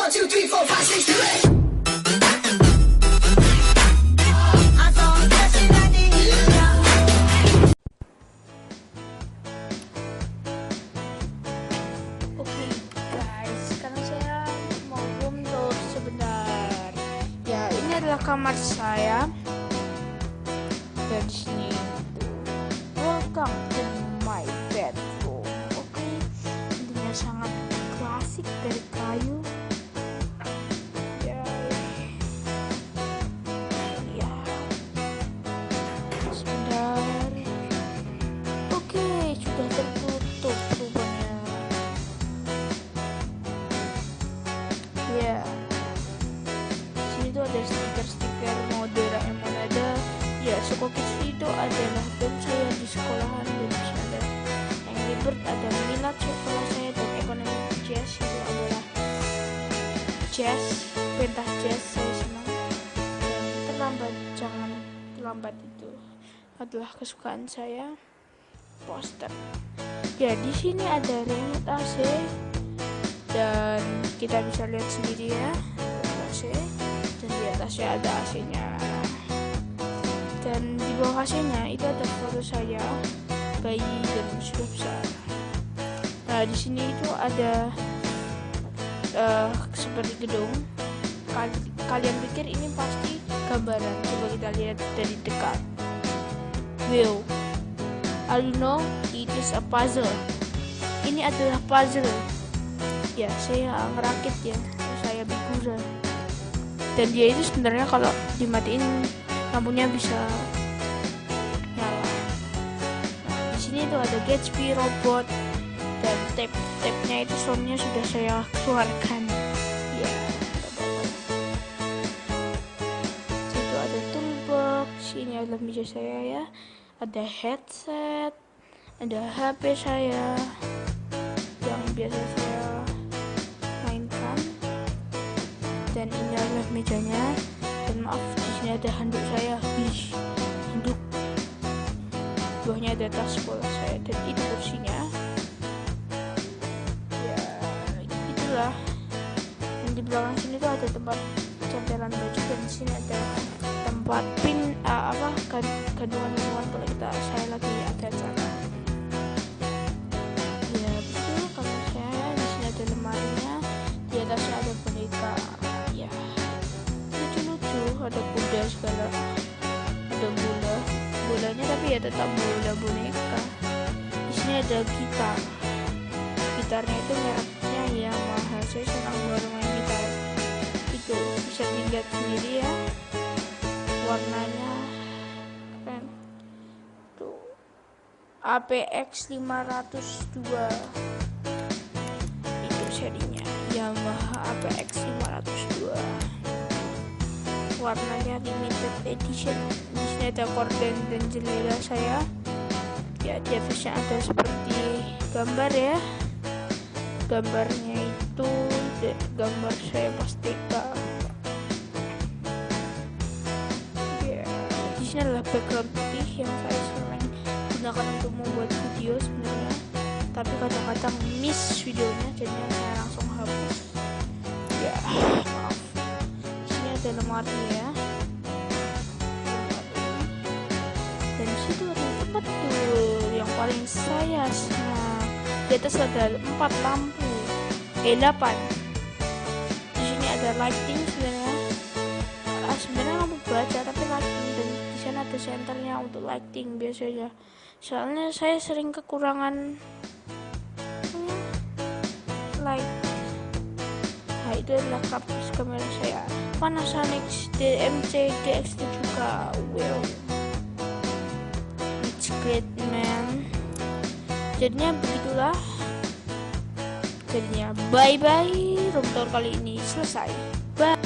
1, 2, 3, 4, 5, 6, 7, 8. Oke guys, sekarang saya mau room tour sebentar. Ya, ini adalah kamar saya. Dan di sini welcome to my bedroom. Oke, intinya sangat klasik dari kayu. Ya, ya. Sebentar. Oke, sudah tertutup rupanya. Ya, sini tuh ada stiker-stiker mode Doraemon ada. Ya, Suko Kids itu adalah band saya di sekolahan, dan di sini ada Angry Bird, ada Minat sekolah saya, dan Ekonomi Jazz itu adalah jazz, pentas jazz saya senang. Dan terlambat jangan terlambat itu adalah kesukaan saya. Poster. Ya, di sini ada remote AC. Dan kita bisa lihat sendiri ya, AC, dan di atasnya ada AC-nya, dan di bawah AC-nya itu ada foto saya bayi dan sudah besar. Nah, di sini itu ada seperti gedung. Kalian pikir ini pasti gambaran, coba kita lihat dari dekat. Wow, I know it is a puzzle. Ini adalah puzzle. Ya, saya ngerakit ya, saya Bigura. Dan dia itu sebenarnya kalau dimatiin lampunya bisa nyala. Nah, di sini tuh ada Gatsby robot, dan tape-nya itu soundnya sudah saya keluarkan. Ya, situ ada toolbox. Ini adalah meja saya ya. Ada headset, ada HP saya yang biasa saya mainkan, dan ini adalah mejanya. Dan maaf, di sini ada handuk saya. Handuk. Bawahnya ada tas sekolah saya, dan itu kursinya. Ya, itulah. Dan di belakang sini tuh ada tempat cantelan baju, dan di sini ada tempat kandungan kalau saya lagi ada acara. Ya, betul kamar saya. Di sini ada lemarinya, di atasnya ada boneka. Ya, lucu-lucu, ada kuda segala, ada bolanya, tapi ya tetap bola boneka. Di sini ada gitarnya itu mereknya Yamaha. Saya senang baru main gitar itu, bisa dilihat sendiri ya, warnanya keren tuh, APX 502 itu serinya, Yamaha APX 502, warnanya limited edition. Di sini ada korden dan jendela saya. Ya, di atasnya ada seperti gambar ya. Gambarnya itu gambar saya pasteka. Ya, di sini adalah background putih yang saya sering gunakan untuk membuat video sebenarnya, tapi kadang-kadang miss videonya, jadinya saya langsung hapus. Ya, maaf. Di sini ada lemari ya. Dan di situ ada tempat tuh yang paling saya senang. Di atas ada 4 lampu, 8. Di sini ada lighting sebenarnya. Sebenarnya lampu baca tapi lighting, dan di sana ada senternya untuk lighting biasanya. Soalnya saya sering kekurangan light. Nah, itu adalah kamera saya, Panasonic DMC DX7K. Wow, it's great man. Jadinya begitulah. Jadinya bye bye, room tour kali ini selesai. Bye.